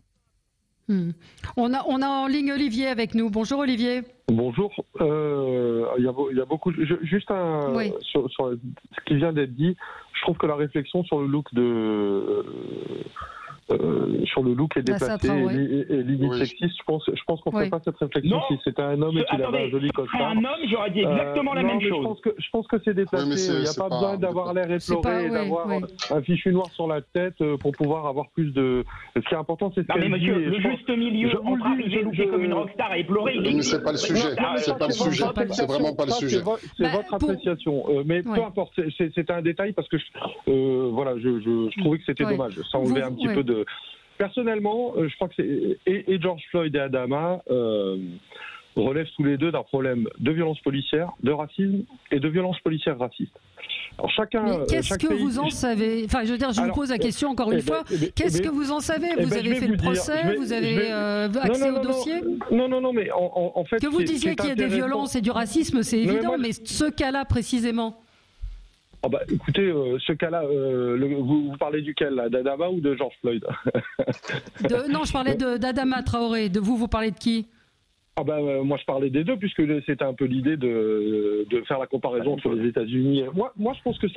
Speaker 1: On a en ligne Olivier avec nous. Bonjour Olivier.
Speaker 6: Bonjour. Il y a beaucoup. Juste sur ce qui vient d'être dit, je trouve que la réflexion sur le look sur le look est déplacé et limite sexiste. Je pense qu'on ne ferait pas cette réflexion si c'était un homme et qu'il avait un joli costard.
Speaker 4: Un homme, j'aurais dit exactement la même chose.
Speaker 6: Je pense que c'est déplacé. Il n'y a pas besoin d'avoir l'air éploré et d'avoir un fichu noir sur la tête pour pouvoir avoir plus de... Ce qui est important, c'est
Speaker 4: ce qu'elle dit. Le juste milieu entre arriver looké comme une rockstar et éploré...
Speaker 5: Mais c'est pas le sujet. C'est pas le sujet. C'est vraiment pas le sujet.
Speaker 6: C'est votre appréciation. Mais peu importe, c'est un détail parce que je trouvais que c'était dommage. Ça enlevait un petit peu de... Personnellement, je crois que et George Floyd et Adama relèvent tous les deux d'un problème de violence policière, de racisme et de violence policière raciste. Alors chacun.
Speaker 1: Qu'est-ce que vous en savez? Enfin, je veux dire, je vous pose la question encore une fois. Qu'est-ce que vous en savez? Vous avez fait le procès? Vous avez accès au dossier?
Speaker 6: Non, mais en fait.
Speaker 1: Que vous disiez qu'il y a des violences et du racisme, c'est évident, mais ce cas-là précisément.
Speaker 6: Oh bah, écoutez, ce cas-là, vous parlez duquel, là, d'Adama ou de George Floyd?
Speaker 1: Non, je parlais d'Adama Traoré. Vous parlez de qui?
Speaker 6: Moi, je parlais des deux, puisque c'était un peu l'idée de faire la comparaison sur les États-Unis. Moi, je pense que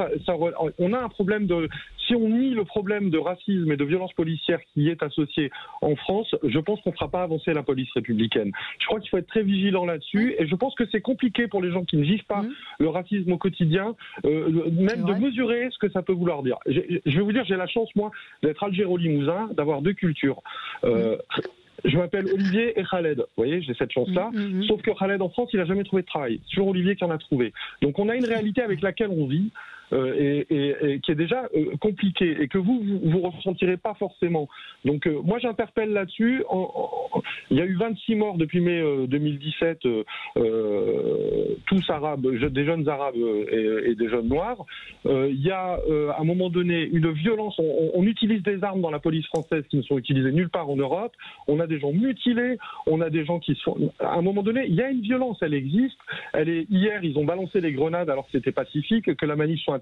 Speaker 6: on a un problème de... Si on nie le problème de racisme et de violence policière qui est associé en France, je pense qu'on ne fera pas avancer la police républicaine. Je crois qu'il faut être très vigilant là-dessus, et je pense que c'est compliqué pour les gens qui ne vivent pas le racisme au quotidien, même de mesurer ce que ça peut vouloir dire. Je vais vous dire, j'ai la chance, moi, d'être algéro-limousin, d'avoir deux cultures. Je m'appelle Olivier et Khaled. Vous voyez, j'ai cette chance-là. Sauf que Khaled, en France, il n'a jamais trouvé de travail. C'est toujours Olivier qui en a trouvé. Donc on a une réalité avec laquelle on vit et qui est déjà compliquée et que vous ressentirez pas forcément. Donc moi, j'interpelle là-dessus. Il y a eu 26 morts depuis mai 2017, tous arabes, des jeunes arabes et des jeunes noirs. Il y a à un moment donné une violence. On utilise des armes dans la police française qui ne sont utilisées nulle part en Europe. On a des gens mutilés, on a des gens qui sont... À un moment donné, il y a une violence, elle existe. Hier, ils ont balancé les grenades alors que c'était pacifique, que la manif soit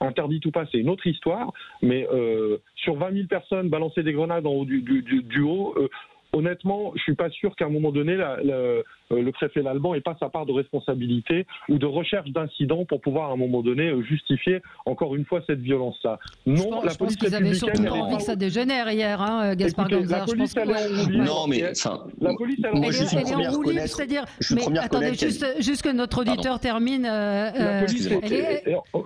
Speaker 6: interdite ou pas, c'est une autre histoire. Mais sur 20 000 personnes, balancer des grenades en haut du haut... Honnêtement, je suis pas sûr qu'à un moment donné, le préfet Lalban n'ait pas sa part de responsabilité ou de recherche d'incidents pour pouvoir à un moment donné justifier encore une fois cette violence-là. Non,
Speaker 1: la police républicaine... Ils avaient surtout envie que ça dégénère hier, hein, Gaspard Ganzer.
Speaker 3: La police, elle est en roue libre. Non, mais
Speaker 6: la police, elle
Speaker 1: est en roue libre, c'est-à-dire... Mais attendez, juste que notre auditeur termine.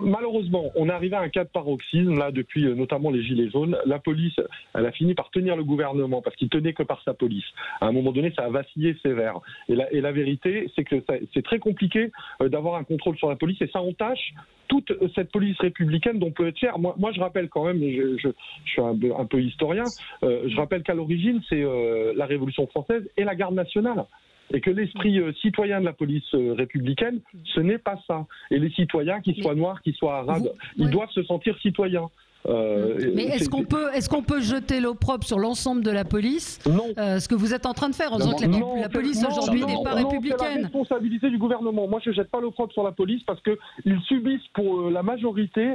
Speaker 6: Malheureusement, on est arrivé à un cas de paroxysme, là, depuis notamment les Gilets jaunes. La police, elle a fini par tenir le gouvernement parce qu'il tenait que par sa police. À un moment donné, ça a vacillé sévère. Et la vérité, c'est que c'est très compliqué d'avoir un contrôle sur la police et ça entache toute cette police républicaine dont peut être fier. Moi, je rappelle quand même, je suis un peu historien, je rappelle qu'à l'origine, c'est la Révolution française et la garde nationale. Et que l'esprit citoyen de la police républicaine, ce n'est pas ça. Et les citoyens, qu'ils soient noirs, qu'ils soient arabes, ils doivent se sentir citoyens.
Speaker 1: Mais est-ce qu'on peut jeter l'opprobre sur l'ensemble de la police?
Speaker 6: Non.
Speaker 1: Ce que vous êtes en train de faire, en disant que la police aujourd'hui n'est pas républicaine.
Speaker 6: C'est la responsabilité du gouvernement. Moi, je ne jette pas l'opprobre sur la police parce qu'ils subissent pour la majorité,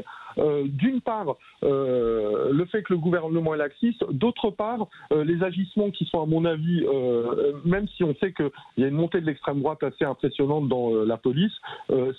Speaker 6: d'une part, le fait que le gouvernement est laxiste, d'autre part, les agissements qui sont, à mon avis, même si on sait qu'il y a une montée de l'extrême droite assez impressionnante dans la police,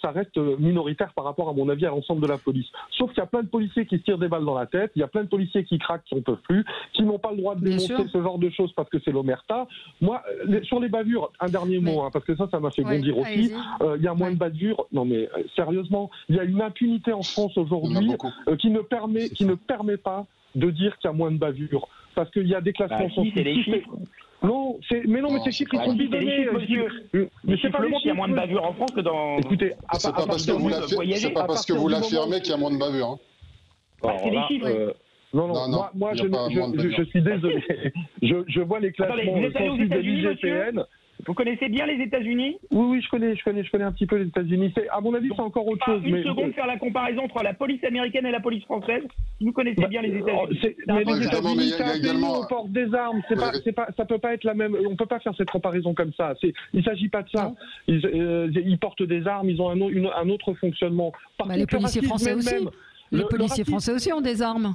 Speaker 6: ça reste minoritaire par rapport, à mon avis, à l'ensemble de la police. Sauf qu'il y a plein de policiers qui se tirent des balles dans la tête, il y a plein de policiers qui craquent, qui n'en peuvent plus, qui n'ont pas le droit de dénoncer ce genre de choses parce que c'est l'omerta. Moi, sur les bavures, un dernier mot, parce que ça m'a fait bondir aussi, il y a moins de bavures. Non mais sérieusement, il y a une impunité en France aujourd'hui qui ne permet pas de dire qu'il y a moins de bavures. Parce qu'il y a des classements scientifiques. Non, mais ces chiffres, ils sont bidonnés.
Speaker 4: Mais c'est pas le qu'il y a moins de bavures en France que dans...
Speaker 5: Écoutez, c'est pas parce que vous l'affirmez qu'il y a moins de bavures.
Speaker 4: C'est des chiffres.
Speaker 6: Moi, je suis désolé. Je vois les classements sensibles de l'IGPN.
Speaker 4: Vous connaissez bien les États-Unis?
Speaker 6: Oui, je connais un petit peu les États-Unis. À mon avis, c'est encore autre chose.
Speaker 4: Une seconde, faire la comparaison entre la police américaine et la police française. Vous connaissez bien les États-Unis.
Speaker 6: Mais les États-Unis, c'est un pays où on porte des armes. Ça peut pas être la même. On peut pas faire cette comparaison comme ça. Il s'agit pas de ça. Ils portent des armes. Ils ont un autre fonctionnement.
Speaker 1: Les policiers français aussi. Les policiers français aussi ont des armes.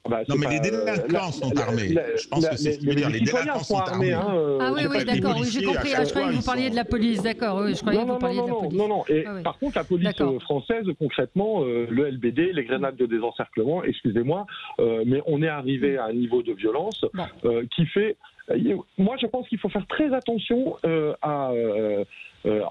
Speaker 2: Non, mais les délinquants sont armés. Je pense que c'est ce que veux dire. Les délinquants sont armés.
Speaker 1: Ah oui, d'accord, oui, j'ai compris. Je croyais que vous parliez de la police, d'accord. Oui, je croyais que vous parliez de la police.
Speaker 6: Non. Et par contre, la police française, concrètement, le LBD, les grenades de désencerclement, excusez-moi, mais on est arrivé à un niveau de violence qui fait... Moi, je pense qu'il faut faire très attention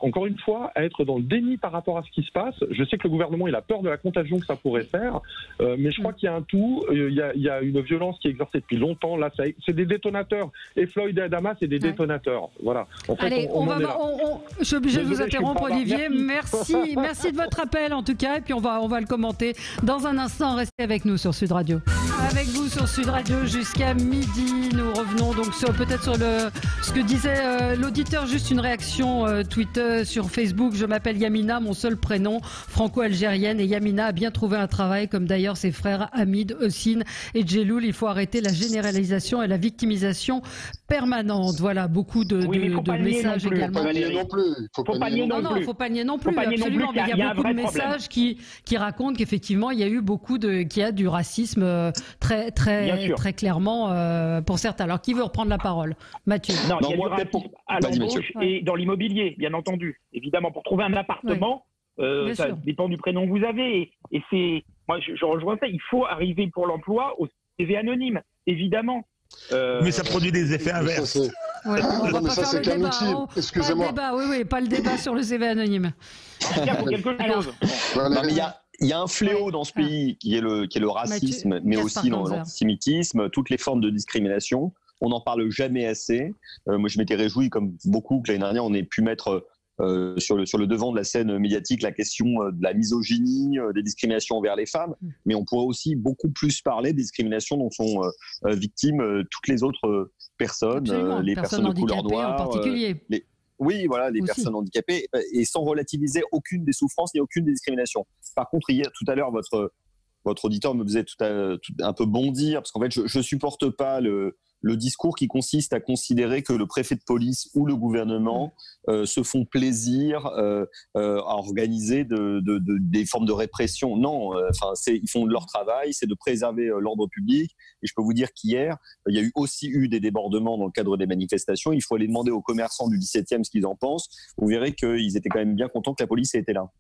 Speaker 6: encore une fois, à être dans le déni par rapport à ce qui se passe. Je sais que le gouvernement il a peur de la contagion que ça pourrait faire, mais je crois qu'il y a un tout. Il y a une violence qui est exercée depuis longtemps. Là, c'est des détonateurs. Et Floyd et Adama, c'est des détonateurs. Voilà. En fait,
Speaker 1: allez, je suis obligé de vous interrompre, Olivier. Merci de votre appel en tout cas. Et puis on va le commenter dans un instant. Restez avec nous sur Sud Radio. Avec vous sur Sud Radio jusqu'à midi. Nous revenons donc peut-être sur ce que disait l'auditeur. Juste une réaction Twitter sur Facebook. Je m'appelle Yamina, mon seul prénom, franco-algérienne. Et Yamina a bien trouvé un travail, comme d'ailleurs ses frères Hamid, Hossein et Djeloul. Il faut arrêter la généralisation et la victimisation permanente. Voilà, beaucoup de messages également.
Speaker 5: Faut pas nier non plus.
Speaker 1: Faut pas nier non plus. Absolument. Mais il y a beaucoup de messages qui racontent qu'effectivement, il y a eu qu'il y a du racisme très clairement pour certains. Alors, qui veut reprendre la parole? Mathieu.
Speaker 4: Non, il y a du racisme à l'embauche et dans l'immobilier, bien entendu. Évidemment, pour trouver un appartement, ça dépend du prénom que vous avez. Et c'est, moi, je rejoins ça. Il faut arriver pour l'emploi au CV anonyme, évidemment.
Speaker 2: Mais ça produit des effets inverses.
Speaker 1: On va pas faire le débat.
Speaker 5: Excusez-moi.
Speaker 1: Pas le débat sur le CV anonyme.
Speaker 4: Quelque chose.
Speaker 3: Non, mais il y a un fléau dans ce pays qui est le racisme, mais aussi l'antisémitisme, toutes les formes de discrimination. On n'en parle jamais assez. Moi, je m'étais réjoui, comme beaucoup, que l'année dernière, on ait pu mettre sur le devant de la scène médiatique la question de la misogynie, des discriminations envers les femmes. Mais on pourrait aussi beaucoup plus parler des discriminations dont sont victimes toutes les autres personnes, les personnes de couleur noire,
Speaker 1: en particulier.
Speaker 3: Oui, voilà, les personnes handicapées, et sans relativiser aucune des souffrances ni aucune des discriminations. Par contre, tout à l'heure, votre auditeur me faisait un peu bondir, parce qu'en fait, je supporte pas le discours qui consiste à considérer que le préfet de police ou le gouvernement se font plaisir à organiser des formes de répression. Non, ils font leur travail, c'est de préserver l'ordre public. Et je peux vous dire qu'hier, il y a aussi eu des débordements dans le cadre des manifestations. Il faut aller demander aux commerçants du 17e ce qu'ils en pensent. Vous verrez qu'ils étaient quand même bien contents que la police ait été là.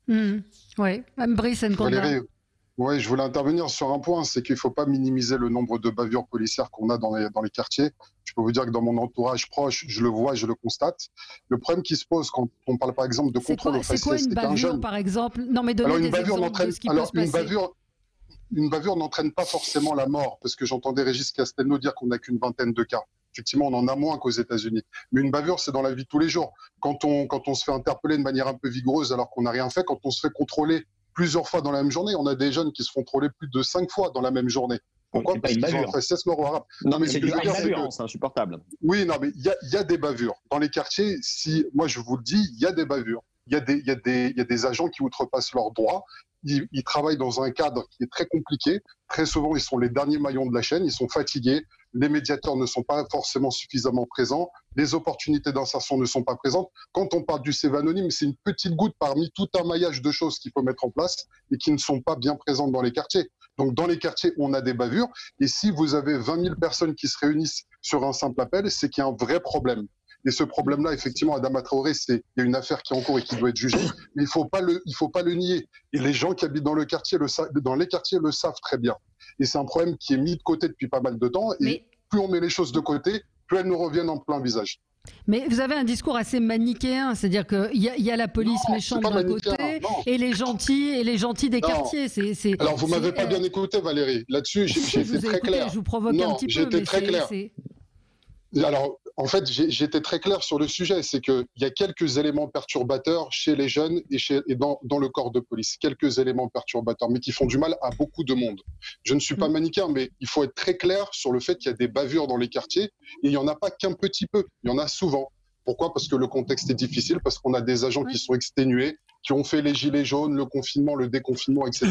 Speaker 1: Oui, Brice Nkonda.
Speaker 5: Oui, je voulais intervenir sur un point, c'est qu'il ne faut pas minimiser le nombre de bavures policières qu'on a dans les quartiers. Je peux vous dire que dans mon entourage proche, je le vois, je le constate. Le problème qui se pose quand on parle par exemple de contrôle aux fessiers,
Speaker 1: c'est qu'un jeune... par exemple Non, mais donnez des exemples de ce qui peut se passer.
Speaker 5: Une bavure n'entraîne pas forcément la mort, parce que j'entendais Régis Castelnau dire qu'on n'a qu'une vingtaine de cas. Effectivement, on en a moins qu'aux États-Unis. Mais une bavure, c'est dans la vie de tous les jours. Quand on se fait interpeller de manière un peu vigoureuse alors qu'on n'a rien fait, quand on se fait contrôler plusieurs fois dans la même journée, on a des jeunes qui se font contrôler plus de 5 fois dans la même journée. Pourquoi? Parce qu'ils ont fait 16 morts au Arabes.
Speaker 3: Non, mais c'est du harcèlement, c'est insupportable.
Speaker 5: Oui, non, mais il y a des bavures. Dans les quartiers, moi je vous le dis, il y a des bavures. Il y a des agents qui outrepassent leurs droits. Ils travaillent dans un cadre qui est très compliqué. Très souvent, ils sont les derniers maillons de la chaîne. Ils sont fatigués. Les médiateurs ne sont pas forcément suffisamment présents. Les opportunités d'insertion ne sont pas présentes. Quand on parle du CV anonyme, c'est une petite goutte parmi tout un maillage de choses qu'il faut mettre en place et qui ne sont pas bien présentes dans les quartiers. Donc, dans les quartiers, on a des bavures. Et si vous avez 20 000 personnes qui se réunissent sur un simple appel, c'est qu'il y a un vrai problème. Et ce problème-là, effectivement, Adama Traoré, il y a une affaire qui est en cours et qui doit être jugée, mais il faut pas le nier. Et les gens qui habitent dans les quartiers le savent très bien. Et c'est un problème qui est mis de côté depuis pas mal de temps. Et plus on met les choses de côté, plus elles nous reviennent en plein visage.
Speaker 1: Mais vous avez un discours assez manichéen, c'est-à-dire qu'il y a la police méchante d'un côté et les gentils des quartiers.
Speaker 5: Alors vous m'avez pas bien écouté, Valérie. Là-dessus, j'ai été très clair.
Speaker 1: Je vous provoque un petit peu.
Speaker 5: J'étais très clair. Alors, en fait, j'étais très clair sur le sujet. C'est qu'il y a quelques éléments perturbateurs chez les jeunes et dans le corps de police. Quelques éléments perturbateurs, mais qui font du mal à beaucoup de monde. Je ne suis pas manichéen, mais il faut être très clair sur le fait qu'il y a des bavures dans les quartiers. Et il n'y en a pas qu'un petit peu. Il y en a souvent. Pourquoi? Parce que le contexte est difficile, parce qu'on a des agents qui sont exténués, qui ont fait les gilets jaunes, le confinement, le déconfinement, etc.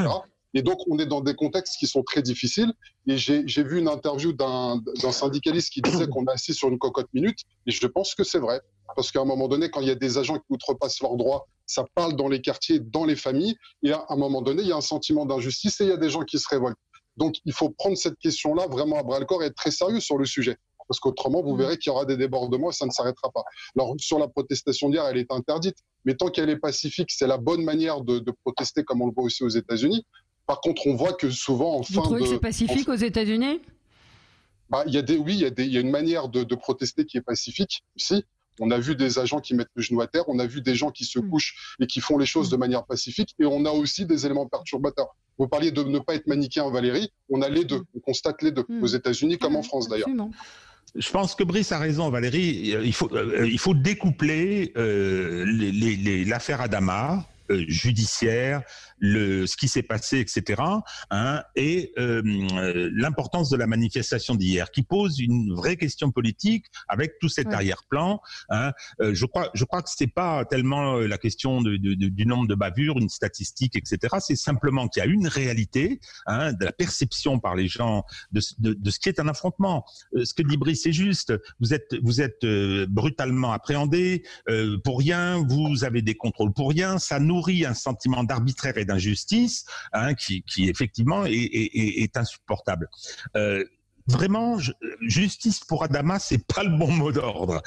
Speaker 5: Et donc, on est dans des contextes qui sont très difficiles. Et j'ai vu une interview d'un syndicaliste qui disait qu'on est assis sur une cocotte minute. Et je pense que c'est vrai. Parce qu'à un moment donné, quand il y a des agents qui outrepassent leurs droits, ça parle dans les quartiers, dans les familles. Et à un moment donné, il y a un sentiment d'injustice et il y a des gens qui se révoltent. Donc, il faut prendre cette question-là vraiment à bras-le-corps et être très sérieux sur le sujet. Parce qu'autrement, vous verrez qu'il y aura des débordements et ça ne s'arrêtera pas. Alors, sur la protestation d'hier, elle est interdite, mais tant qu'elle est pacifique, c'est la bonne manière de protester, comme on le voit aussi aux États-Unis. Par contre, on voit que souvent, en fin de...
Speaker 1: Vous trouvez que c'est pacifique aux États-Unis ?
Speaker 5: Il y a une manière de protester qui est pacifique, aussi. On a vu des agents qui mettent le genou à terre, on a vu des gens qui se couchent et qui font les choses de manière pacifique, et on a aussi des éléments perturbateurs. Vous parliez de ne pas être manichéen, Valérie, on a les deux, on constate les deux, aux États-Unis comme en France d'ailleurs.
Speaker 2: Je pense que Brice a raison, Valérie. Il faut découpler l'affaire Adama judiciaire, ce qui s'est passé, etc. Et l'importance de la manifestation d'hier, qui pose une vraie question politique avec tout cet arrière-plan. Je crois que c'est pas tellement la question du nombre de bavures, une statistique, etc. C'est simplement qu'il y a une réalité, de la perception par les gens de ce qui est un affrontement. Ce que dit Brice, c'est juste. Vous êtes brutalement appréhendé pour rien. Vous avez des contrôles pour rien. Ça nourrit un sentiment d'arbitraire et d'injustice qui effectivement est insupportable. Vraiment, justice pour Adama, c'est pas le bon mot d'ordre,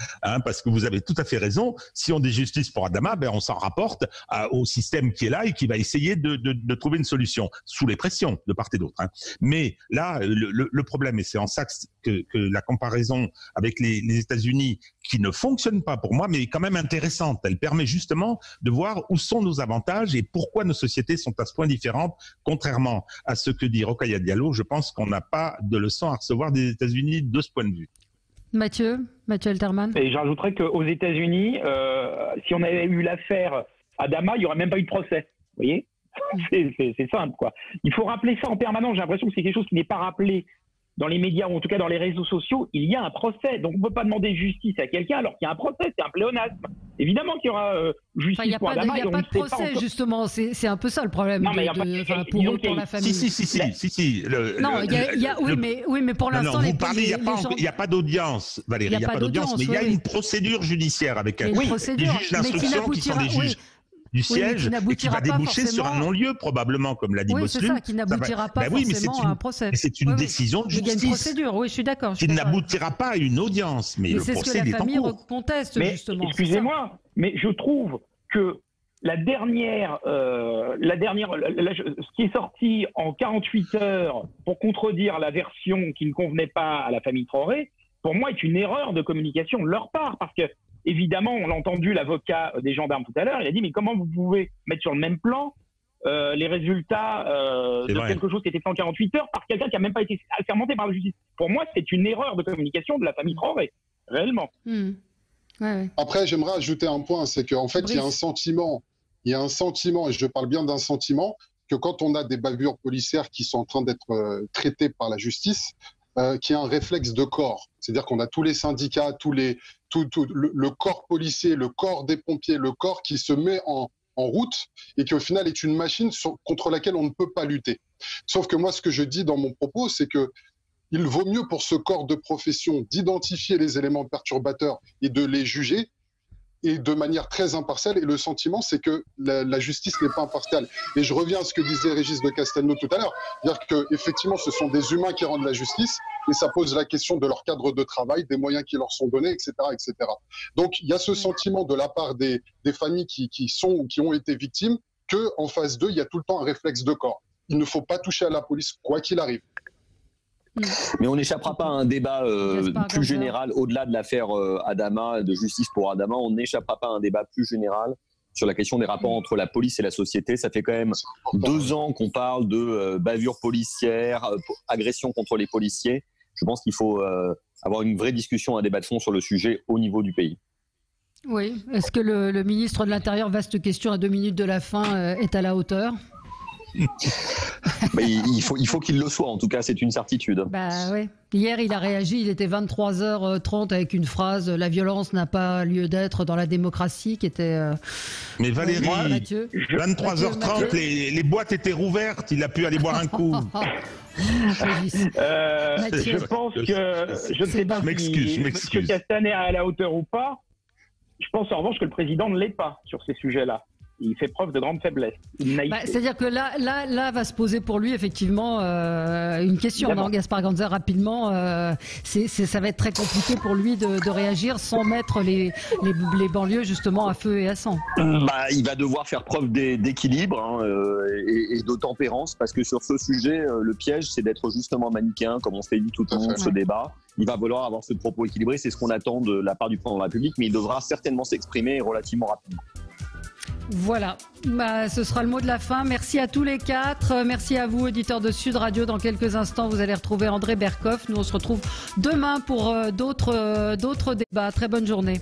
Speaker 2: parce que vous avez tout à fait raison. Si on dit justice pour Adama, on s'en rapporte au système qui est là et qui va essayer de trouver une solution sous les pressions de part et d'autre. Mais là, le problème, et c'est en ça que la comparaison avec les États-Unis, qui ne fonctionne pas pour moi, mais est quand même intéressante. Elle permet justement de voir où sont nos avantages et pourquoi nos sociétés sont à ce point différentes, contrairement à ce que dit Rokhaya Diallo. Je pense qu'on n'a pas de leçon à recevoir des États-Unis de ce point de vue.
Speaker 1: Mathieu Alterman.
Speaker 4: Et j'ajouterais qu'aux États-Unis, si on avait eu l'affaire Adama, il n'y aurait même pas eu de procès. Vous voyez, c'est simple, quoi. Il faut rappeler ça en permanence. J'ai l'impression que c'est quelque chose qui n'est pas rappelé dans les médias ou en tout cas dans les réseaux sociaux. Il y a un procès, donc on ne peut pas demander justice à quelqu'un alors qu'il y a un procès. C'est un pléonasme. Évidemment qu'il y aura justice pour Adama.
Speaker 1: Il n'y a pas de procès, justement. C'est un peu ça le problème.
Speaker 4: Non, mais
Speaker 1: pour la famille.
Speaker 2: Si.
Speaker 1: Oui, mais pour l'instant,
Speaker 2: il n'y a pas d'audience, Valérie. Il n'y a pas d'audience, mais il y a une procédure judiciaire avec des juges d'instruction qui sont des juges du siège et qui va déboucher sur un non-lieu probablement, comme l'a dit Bossuet.
Speaker 1: C'est ça, qui n'aboutira pas forcément à un procès.
Speaker 2: Mais c'est une décision de justice.
Speaker 1: Il y a une procédure, oui, je suis d'accord.
Speaker 2: Qui n'aboutira pas à une audience, mais le procès est en cours.
Speaker 1: C'est ce que la famille conteste, justement.
Speaker 4: Excusez-moi, mais je trouve que ce qui est sorti en 48 heures pour contredire la version qui ne convenait pas à la famille Traoré, pour moi, est une erreur de communication de leur part, parce que évidemment, on a entendu l'avocat des gendarmes tout à l'heure, il a dit mais comment vous pouvez mettre sur le même plan les résultats de quelque chose qui était fait en 48 heures par quelqu'un qui n'a même pas été assermenté par la justice. Pour moi, c'est une erreur de communication de la famille Traoré, réellement.
Speaker 5: Après, j'aimerais ajouter un point, c'est qu'en fait, il y a un sentiment, et je parle bien d'un sentiment, que quand on a des bavures policières qui sont en train d'être traitées par la justice, qui est un réflexe de corps. C'est-à-dire qu'on a tous les syndicats, le corps policier, le corps des pompiers, le corps qui se met en route et qui au final est une machine contre laquelle on ne peut pas lutter. Sauf que moi, ce que je dis dans mon propos, c'est que il vaut mieux pour ce corps de profession d'identifier les éléments perturbateurs et de les juger, et de manière très impartiale. Et le sentiment, c'est que la justice n'est pas impartiale. Et je reviens à ce que disait Régis de Castelnau tout à l'heure, dire qu'effectivement, ce sont des humains qui rendent la justice, et ça pose la question de leur cadre de travail, des moyens qui leur sont donnés, etc. etc. Donc, il y a ce sentiment de la part des familles qui sont ou qui ont été victimes, qu'en face d'eux, il y a tout le temps un réflexe de corps. Il ne faut pas toucher à la police, quoi qu'il arrive.
Speaker 3: Mais on n'échappera pas à un débat plus général, au-delà de l'affaire Adama, de justice pour Adama, on n'échappera pas à un débat plus général sur la question des rapports entre la police et la société. Ça fait quand même 2 ans qu'on parle de bavures policières, agressions contre les policiers. Je pense qu'il faut avoir une vraie discussion, un débat de fond sur le sujet au niveau du pays.
Speaker 1: Oui. Est-ce que le ministre de l'Intérieur, vaste question à 2 minutes de la fin, est à la hauteur ?
Speaker 3: Mais il faut qu'il le soit, en tout cas, c'est une certitude.
Speaker 1: Oui. Hier, il a réagi, il était 23h30 avec une phrase « La violence n'a pas lieu d'être dans la démocratie » qui était...
Speaker 2: Mais Valérie, 23h30, les boîtes étaient rouvertes, il a pu aller boire un coup.
Speaker 4: Je pense que... Je ne sais pas si M. Castaner est à la hauteur ou pas. Je pense en revanche que le président ne l'est pas sur ces sujets-là. Il fait preuve de grande faiblesse.
Speaker 1: C'est-à-dire que là va se poser pour lui effectivement une question. Non, Gaspard Ganzer, rapidement, ça va être très compliqué pour lui de réagir sans mettre les banlieues justement à feu et à sang.
Speaker 3: Il va devoir faire preuve d'équilibre et de tempérance, parce que sur ce sujet, le piège, c'est d'être justement manichéen, comme on s'est dit tout au long de ce débat. Il va vouloir avoir ce propos équilibré, c'est ce qu'on attend de la part du président de la République, mais il devra certainement s'exprimer relativement rapidement.
Speaker 1: Voilà, ce sera le mot de la fin. Merci à tous les quatre. Merci à vous, auditeurs de Sud Radio. Dans quelques instants, vous allez retrouver André Berkoff. Nous, on se retrouve demain pour d'autres débats. Très bonne journée.